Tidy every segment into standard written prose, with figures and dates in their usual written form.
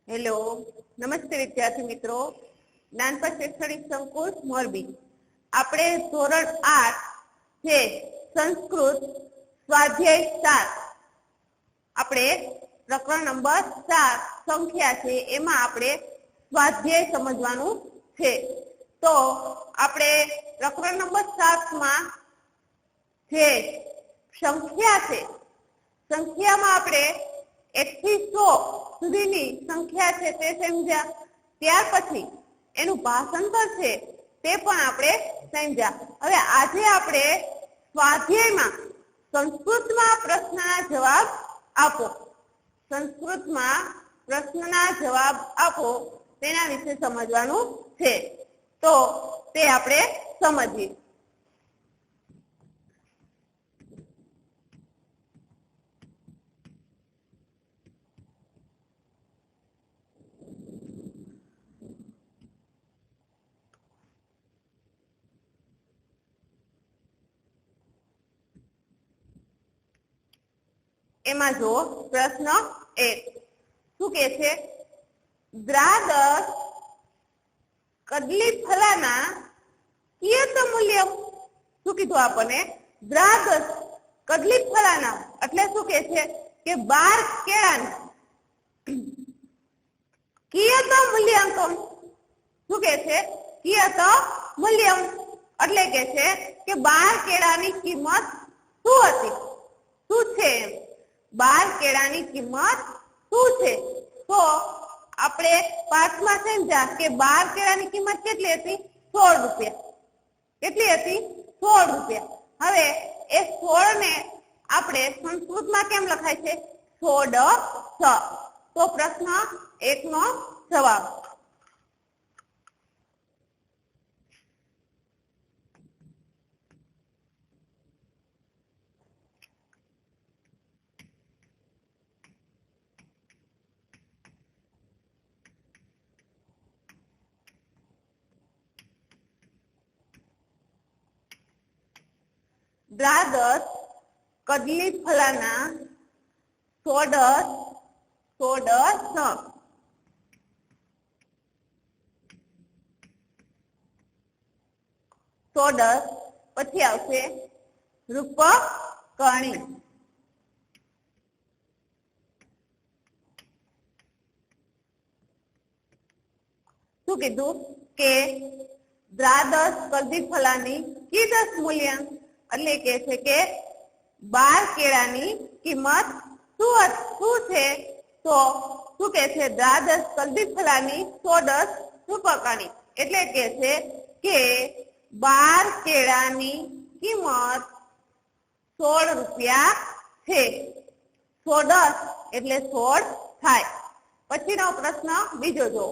Hello, નમસ્તે વિદ્યાર્થી મિત્રો. જ્ઞાનપથ શૈક્ષણિક સંકુલ મોરબી. આપણે ધોરણ 8 છે સંસ્કૃત સ્વાધ્યાય 7 આપણે પ્રકરણ નંબર 7 સંખ્યા છે એમાં આપણે સ્વાધ્યાય સમજવાનું છે. તો આપણે પ્રકરણ નંબર 7 માં જે સંખ્યા છે સંખ્યામાં આપણે 1 થી 100 સુધીની સંખ્યા છે તે સમજ્યા. ત્યાર પછી એનું ભાષાંતર છે તે પણ આપણે સમજ્યા. હવે આજે આપણે સ્વાધ્યાયમાં સંસ્કૃતમાં પ્રશ્નના જવાબ આપો, સંસ્કૃતમાં પ્રશ્નના જવાબ આપો તેના વિશે સમજવાનું છે. તો તે આપણે સમજીએ. એમાં જો પ્રશ્ન 1 શું કે છે? દ્વાદશ કદલી ફલાના કિયત મૂલ્યમ. શું કીધું આપણને? દ્વાદશ કદલી ફલાના એટલે શું કે છે કે 12 કેળાના કિયત મૂલ્યાંકન. શું કે છે? કિયત મૂલ્યમ એટલે કે છે કે 12 કેળાની કિંમત શું હતી, શું છે? 12 કેળાની કિંમત શું છે? તો આપણે પાઠમાં સમજ્યા કે 12 કેળાની કિંમત કેટલી હતી? 16 રૂપિયા. કેટલી હતી? 16 રૂપિયા. હવે એ 16 ને આપણે સંસ્કૃતમાં કેમ લખાય છે? 16. તો પ્રશ્ન 1 નો જવાબ. દ્વાદશ કદલી ફલાના 16. પછી આવશે રૂપકણી. શું કીધું કે દ્વાદશ કદલી ફલાની કિયત મૂલ્યમ એટલે કે છે કે 12 કેળાની કિંમત શું છે? તો શું કે છે? દ્વાદશ કદલી ફલાની 16 રૂપકણી એટલે કે છે કે 12 કેળાની કિંમત 16 રૂપિયા છે. 16 એટલે 16 થાય. પછીનો પ્રશ્ન બીજો જો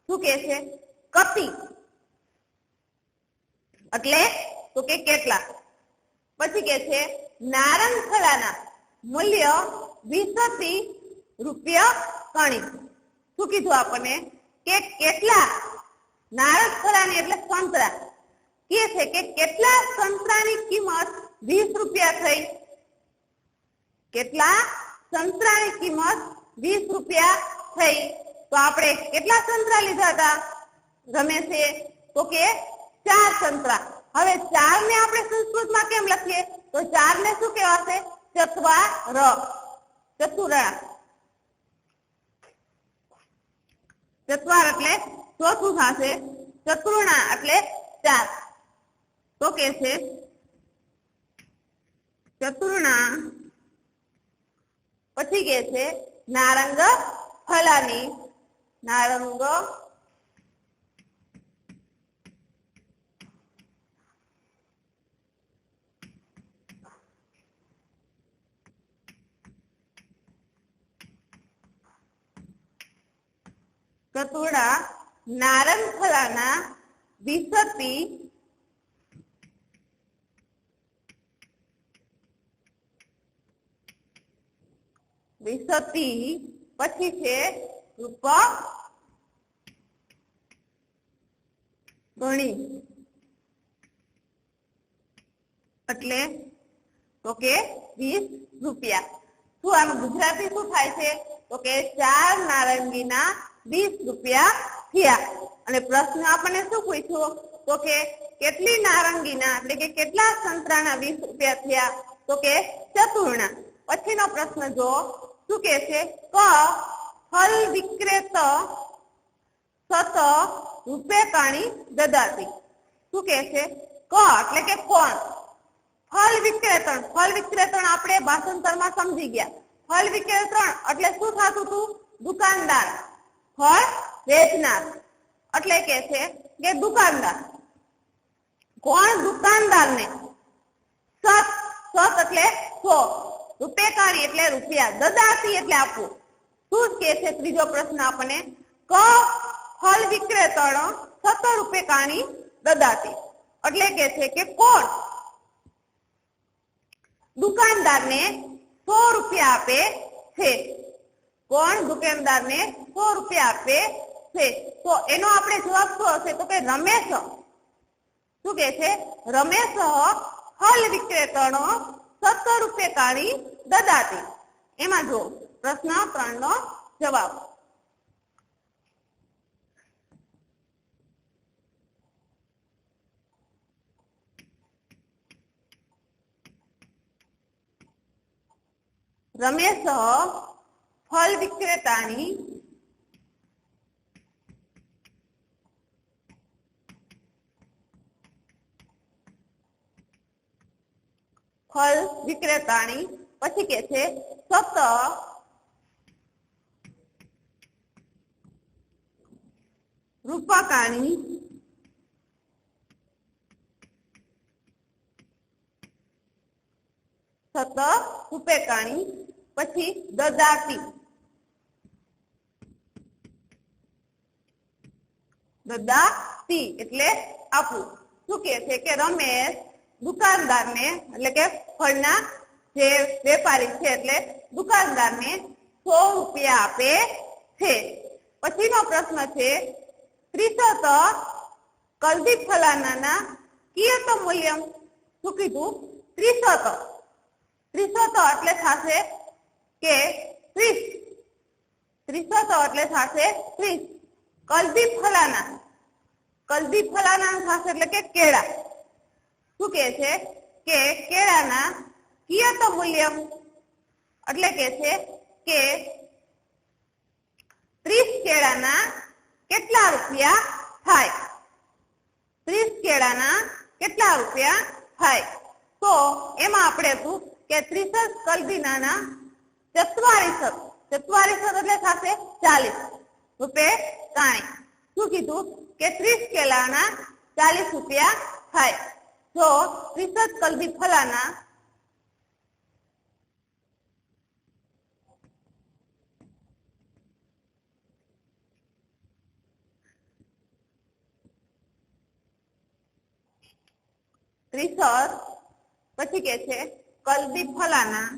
શું કે છે? કતિ એટલે તો કે કેટલા. પછી કે છે નારંગ ફળાના મૂલ્ય 20 રૂપિયા કણી. શું કીધું આપણને? કે કેટલા નારંગ ફળાની એટલે સંતરા કે છે કે કેટલા સંતરાની કિંમત 20 રૂપિયા થઈ? કેટલા સંતરાની કિંમત 20 રૂપિયા થઈ? તો આપણે કેટલા સંતરા લીધા હતા રમેશે? તો કે 4 સંતરા. હવે 4 ને આપણે સંસ્કૃતમાં કેમ લખીએ? તો 4 ને શું કહેવાશે? ચત્વાર. ચતુરા. ચત્વાર એટલે ચોથું થશે. ચતુર્ણા એટલે 4. તો કે છે ચતુર્ણા. પછી કે છે નારંગ ફલાની. નારંગ ચતુર્ણા નારંગ ફલાના 20 પછી છે રૂપકણી એટલે તો કે 20 રૂપિયા. શું આનું ગુજરાતી શું થાય છે? તો કે 4 નારંગીના 20 રૂપિયા થયા. અને પ્રશ્ન આપણને શું પૂછ્યો તો કે કેટલી નારંગીના એટલે કે કેટલા સંતરાના 20 રૂપિયા થયા તો કે ચતુર્ણા. પછીનો પ્રશ્ન જો શું કહે છે ક ફલ વિક્રેત સત રૂપેકાણી દદાતી. શું કહે છે ક એટલે કે કોણ? ફલ વિક્રેતણ. ફલ વિક્રેતણ આપણે ભાષાંતરમાં સમજી ગયા. ફલ વિક્રેતણ એટલે શું થતું હતું? દુકાનદાર. ફળ વેચનાર એટલે કે છે કે દુકાનદાર. કોણ? દુકાનદારને સત. સત એટલે 100. રૂપેકાણી એટલે રૂપિયા. દદાતી એટલે આપવું. શું કે છે ત્રીજો પ્રશ્ન આપણને ક ફલ વિક્રેતણ સત રૂપેકાણી દદાતી એટલે કે છે કે કોણ દુકાનદારને 100 રૂપિયા આપે છે? કોણ દુકાનદારને 100 રૂપિયા આપે છે? તો એનો આપણે જવાબ શું હશે તો કે રમેશ. શું કે છે? રમેશ ફલ વિક્રેતણ સત રૂપેકાણી દદાતી. એમાં જો પ્રશ્ન 3 નો જવાબ. રમેશ ફલ વિક્રેતાની ફલ વિક્રેતાની પછી કે છે સત રૂપકાણી સત રૂપેકાણી પછી દદાતી. દદાતી એટલે આપવું. શું કે છે કે રમેશ દુકાનદારને એટલે કે ફળના જે વેપારી છે એટલે દુકાનદારને 100 રૂપિયા આપે છે. પછીનો પ્રશ્ન છે ત્રિશત કલ્દી ફલાના કિયત મૂલ્યમ. શું કીધું? ત્રિશત. ત્રિશત એટલે થશે કે 30. ત્રિશત એટલે થશે 30. કલ્દી ફલાના. કલ્દી ફલાના થશે એટલે કે કેળા. શું કે છે કે કેળાના કિયત મૂલ્યમ એટલે કે છે કે 30 કેળાના કેટલા રૂપિયા થાય? 30 કેળાના કેટલા રૂપિયા થાય? તો એમાં આપણે હતું કે 30 કલ્દીના 44. 44 એટલે થશે 40 રૂપેકાણી. શું કીધું કે 30 કેળાના 40 રૂપિયા થાય. જો 30 કલ્દી ફલાના પછી કે છે કલ્દી ફલાના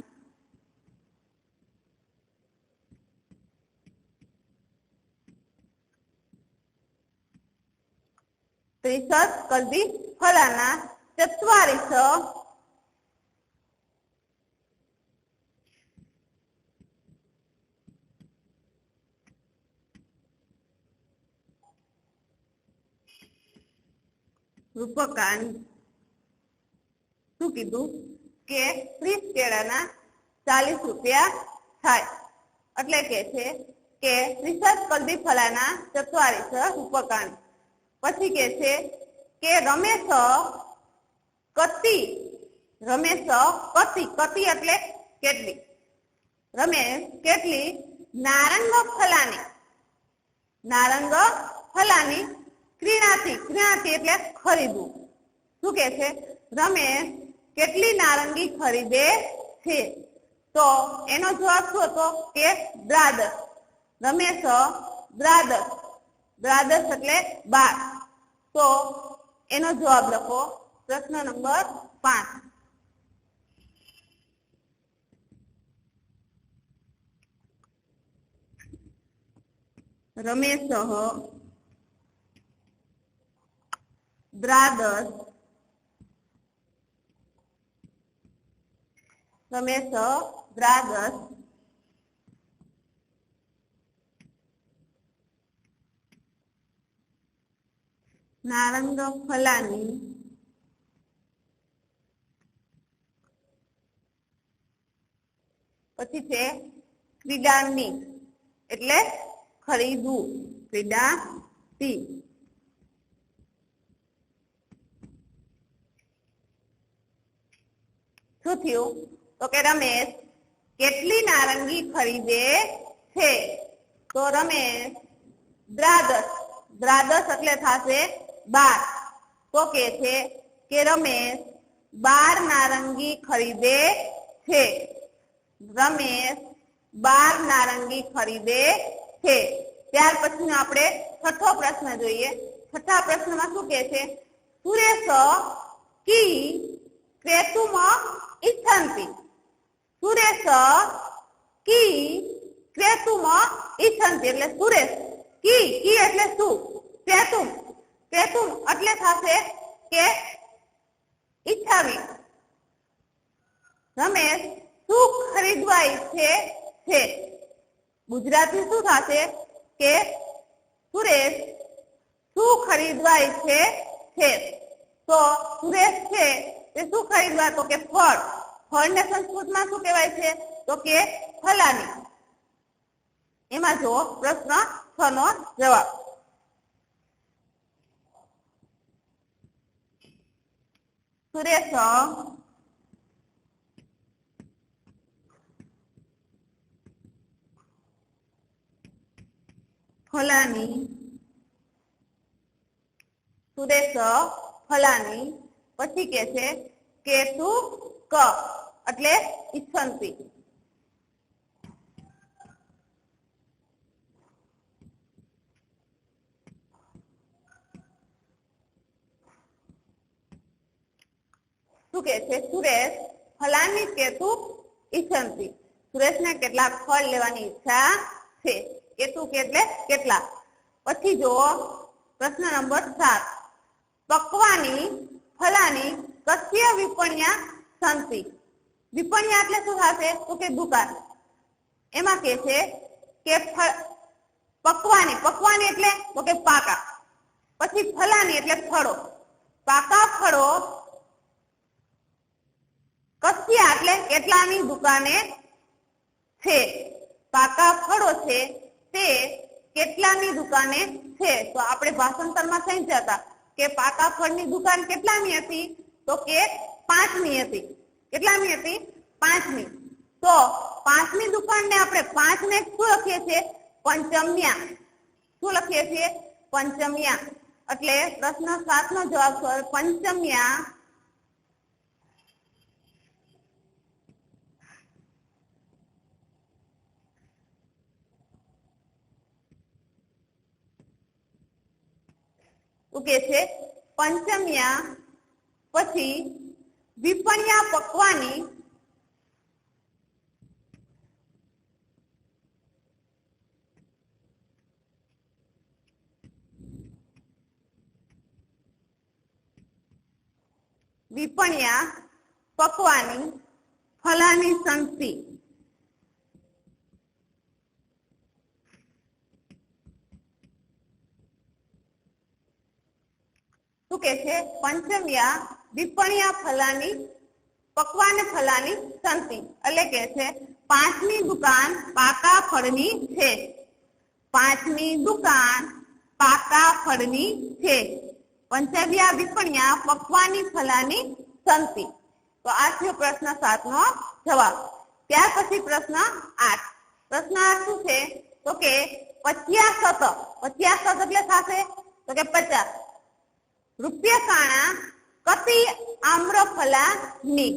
કલ્દી ફલાના 44 રૂપકાણી. શું કીધું કે 30 કેળાના 40 રૂપિયા થાય. એટલે કે છે કે 30 કલ્દી ફલાના 44 રૂપકાણી. પછી કે છે કે રમેશ કતી. રમેશ કતી. કતી એટલે કેટલી. રમેશ કેટલી નારંગ ફલાની. નારંગ ફલાની ક્રીણાથી. ક્રીણાથી એટલે ખરીદવું. શું કે છે? રમેશ કેટલી નારંગી ખરીદે છે? તો એનો જવાબ શું હતો કે દ્વાદશ. રમેશ દ્વાદશ. દ્વાદશ એટલે 12. તો એનો જવાબ લખો પ્રશ્ન નંબર 5. રમેશ દ્વાદશ. રમેશ દ્વાદશ નારંગ ફલાની પછી છે ક્રીડાની એટલે ખરીદવું, ક્રીડાતી. શું થયું? તો કે રમેશ કેટલી નારંગી ખરીદે છે? તો રમેશ દ્રાદસ, દ્રાદસ એટલે થશે 12. તો કે છે કે રમેશ 12 નારંગી ખરીદે છે. રમેશ 12 નારંગી ખરીદે છે. ત્યાર પછીનો આપણે છઠ્ઠો પ્રશ્ન જોઈએ. છઠ્ઠા પ્રશ્નમાં શું કહે છે? સુરેશ કી ક્રેતુમ ઇચ્છન્તિ. સુરેશ કી ક્રેતુમ ઇચ્છન્તિ એટલે સુરેશ કી, કી એટલે શું? ક્રેતુમ, ક્રેતુમ એટલે થશે કે ઈચ્છાવી. રમેશ શું ખરીદવા ઈચ્છે છે? ગુજરાતી શું થશે કે સુરેશ શું ખરીદવા ઈચ્છે છે? તો સુરેશ છે તે શું ખરીદવા? તો કે ફળ. ફળને સંસ્કૃતમાં શું કહેવાય છે? તો કે ફલાની. એમાં જો પ્રશ્ન 6 નો જવાબ. સુરેશ ફલાની, સુરેશ ફલાની પછી કે છે કેતુ ક એટલે ઈચ્છન્તિ. શું કે છે? સુરેશ ફલાની કેતુ ઈચ્છન્તિ. સુરેશને કેટલાક ફળ લેવાની ઈચ્છા છે. કેતુ એટલે કેટલા. પછી જો પ્રશ્ન નંબર 7. પક્વાની ફલાની કસ્ય વિપણ્યા સંતિ. વિપણ્યા એટલે શું થશે? તો કે દુકાન. એમાં કે છે કે પક્વાની, પક્વાની એટલે તો કે પાકા. પછી ફલાની એટલે ફળો. પાકા ફળો કસ્યા એટલે કેટલાની દુકાને છે. પાકા ફળો છે તે કેટલાની દુકાને છે. તો આપણે ભાષાંતરમાં થઈ જતા કે પાકા ફળની દુકાન કેટલાની હતી? તો કે 5ની હતી. કેટલાની હતી? 5ની. તો 5ની દુકાનને આપણે 5 ને શું લખીએ છીએ? પંચમ્યા. શું લખીએ છીએ? પંચમ્યા. એટલે પ્રશ્ન 7 નો જવાબ છે પંચમ્યા. કે છે પંચમ્યા પછી વિપણ્યા પકવાની વિપણ્યા પકવાની ફલાની સંતિ. શું કે છે? પંચમ્યા વિપણ્યા ફલાની પકવાન ફલાની સંતિ. એટલે કે છે 5ની દુકાન પાકા ફળની છે. 5ની દુકાન પાકા ફળની છે. પંચમ્યા વિપણ્યા પકવાની ફલાની સંતિ. તો આ છે પ્રશ્ન 7 નો જવાબ. ત્યાર પછી પ્રશ્ન 8. પ્રશ્ન 8 શું છે? તો કે 50 એટલે થશે તો કે 50 રૂપિયા કાણા કતિ આમ્રફલાની.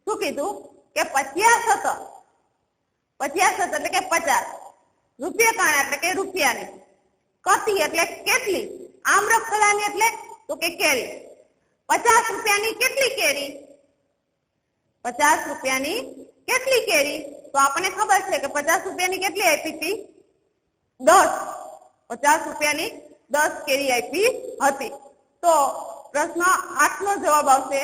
શું કીધું? કે 50 એટલે કે 50 રૂપિયા કાણા એટલે કે રૂપિયાની. કતિ એટલે કેટલી. આમ્રફલાની એટલે તો કે કેરી. 50 રૂપિયાની કેટલી કેરી? 50 રૂપિયાની કેટલી કેરી? તો આપણને ખબર છે કે 50 રૂપિયાની કેટલી આપી હતી? 10. 50 રૂપિયાની 10 કેરી આપી હતી. તો પ્રશ્ન 8 નો જવાબ આવશે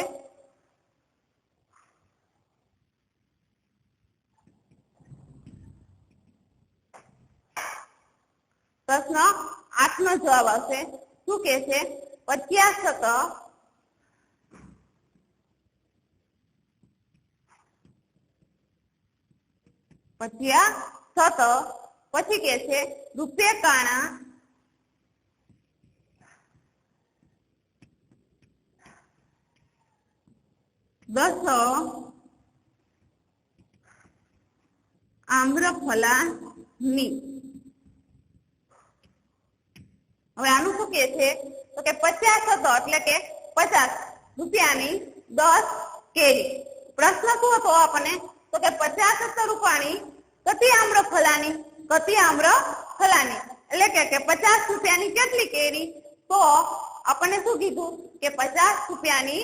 પ્રશ્ન 8 નો જવાબ આવશે. શું કે છે? 50 પછી કે છે રૂપિયા કાણા 10 આમ્રફલાની। હવે આનું શું કે છે તો કે 50 હતો એટલે કે 50 રૂપિયાની 10 કેરી। પ્રશ્ન શું હતો આપણને તો કે 50 રૂપિયાની કતી આમ્રફલાની એટલે કે 50 રૂપિયાની કેટલી કેરી તો આપણને શું કીધું કે 50 રૂપિયાની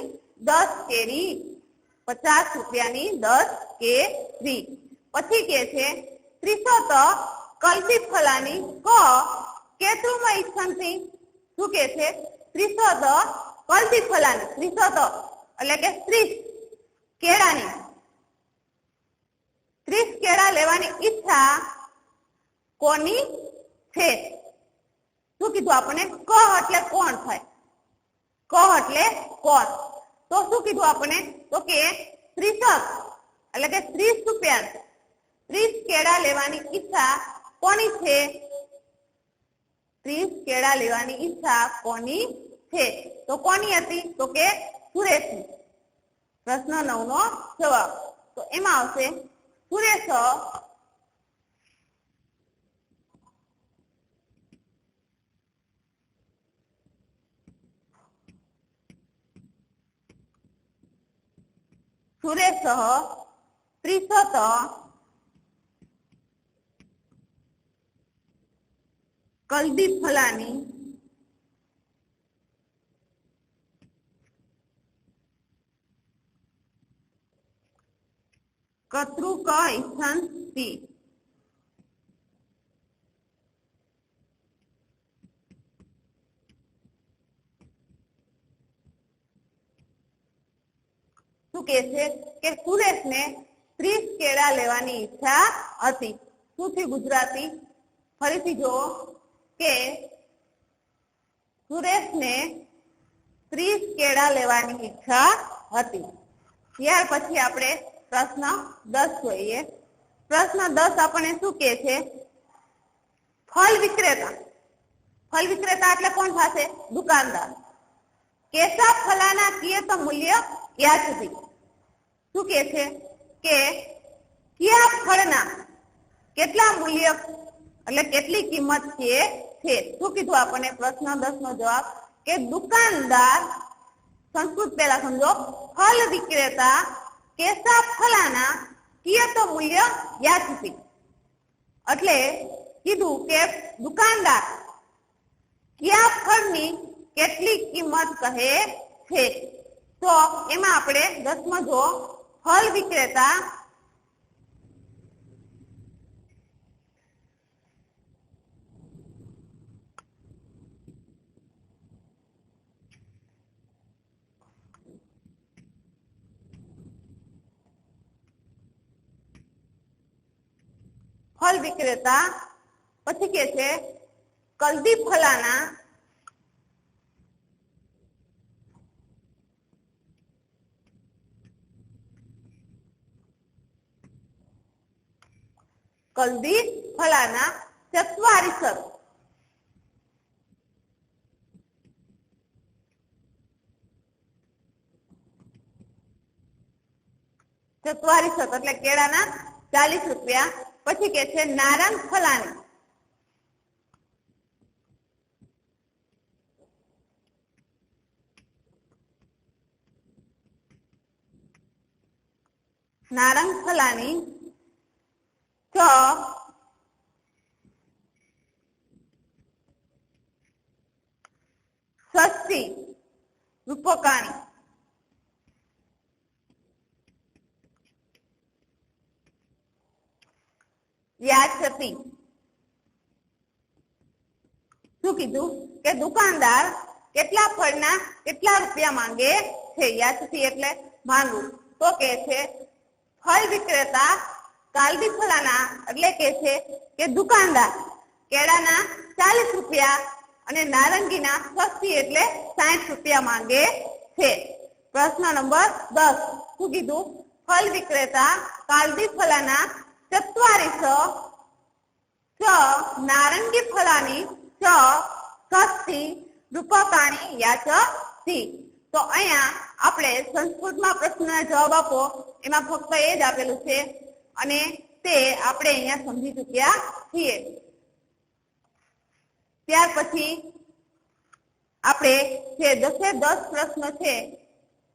10 કેરી 50 રૂપિયાની 10 કેરી। પછી કે છે 30 કલ્પી ફલાની કેતુમાં ઈચ્છનથી શું કે છે 30 કલ્પી ફલાની 30 એટલે કે 30 કેળાની 30 કેળા લેવાની ઈચ્છા કોની છે શું કીધું આપણને ક એટલે કોણ થાય એટલે કોણ તો શું કીધું આપણને તો કે 30 એટલે કે 30 રૂપિયા 30 કેળા લેવાની ઈચ્છા કોની છે 30 કેળા લેવાની ઈચ્છા કોની છે તો કોની હતી તો કે સુરેશની। પ્રશ્ન 9 નો જવાબ તો એમાં આવશે સુરેશ सुरेश 30 कल्दी फलानी कतरुक इच्छन्ति શું કહે છે કે સુરેશને 30 કેળા લેવાની ઈચ્છા હતી। શું છે ગુજરાતી ફરીથી જુઓ કે સુરેશને 30 કેળા લેવાની ઈચ્છા હતી। ત્યાર પછી આપણે પ્રશ્ન 10 જોઈએ। પ્રશ્ન 10 આપણને શું કહે છે ફળ વિક્રેતા એટલે કોણ થશે દુકાનદાર। કેસા ફલાના કિયત મૂલ્ય યાચતી શું કહે છે કે કયા ફળના કેટલા મૂલ્ય એટલે કેટલી કિંમત છે શું કીધું આપણને પ્રશ્ન 10 નો જવાબ કે દુકાનદાર સંસ્કૃત પહેલા સમજો ફળ વિક્રેતા કેસા ફલાના કિયત મૂલ્ય યાચતી એટલે કીધું કે દુકાનદાર કયા ફળની કેટલી કિંમત કહે છે તો એમાં આપણે 10માં જો ફળ વિક્રેતા પછી કે છે કલ્દી ફલાના કલ્દી ફલાના 44 એટલે કેળાના 40 રૂપિયા। પછી કે છે નારંગ ફલાની સસ્તી રૂપકાણી યાચતી શું કીધું કે દુકાનદાર કેટલા ફળના કેટલા રૂપિયા માંગે છે યાચતી એટલે માંગવું તો કે છે ફળ વિક્રેતા કાલદી ફલાના એટલે કે છે કે દુકાનદાર કેળાના 40 રૂપિયા અને નારંગીના 60 એટલે 60 રૂપિયા માંગે છે। પ્રશ્ન નંબર 10 શું કીધું? ફળ વિક્રેતા कालदी फलाना 44 च नारंगी फलानी च 60 रूपकाणी याचती। तो अहींया આપણે સંસ્કૃતમાં પ્રશ્નના જવાબ આપો એમાં ફક્ત એ જ આપેલું છે અને તે આપણે અહીંયા સમજી ચૂક્યા છીએ। ત્યાર પછી આપણે જે 10 પ્રશ્ન છે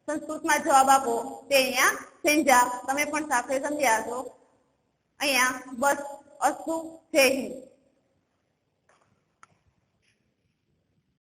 સંસ્કૃતમાં જવાબ આપો તે અહીંયા સમજા તમે પણ સાથે સમજ્યા છો। અહીંયા બસ અસ્તુ જય હિન્દ।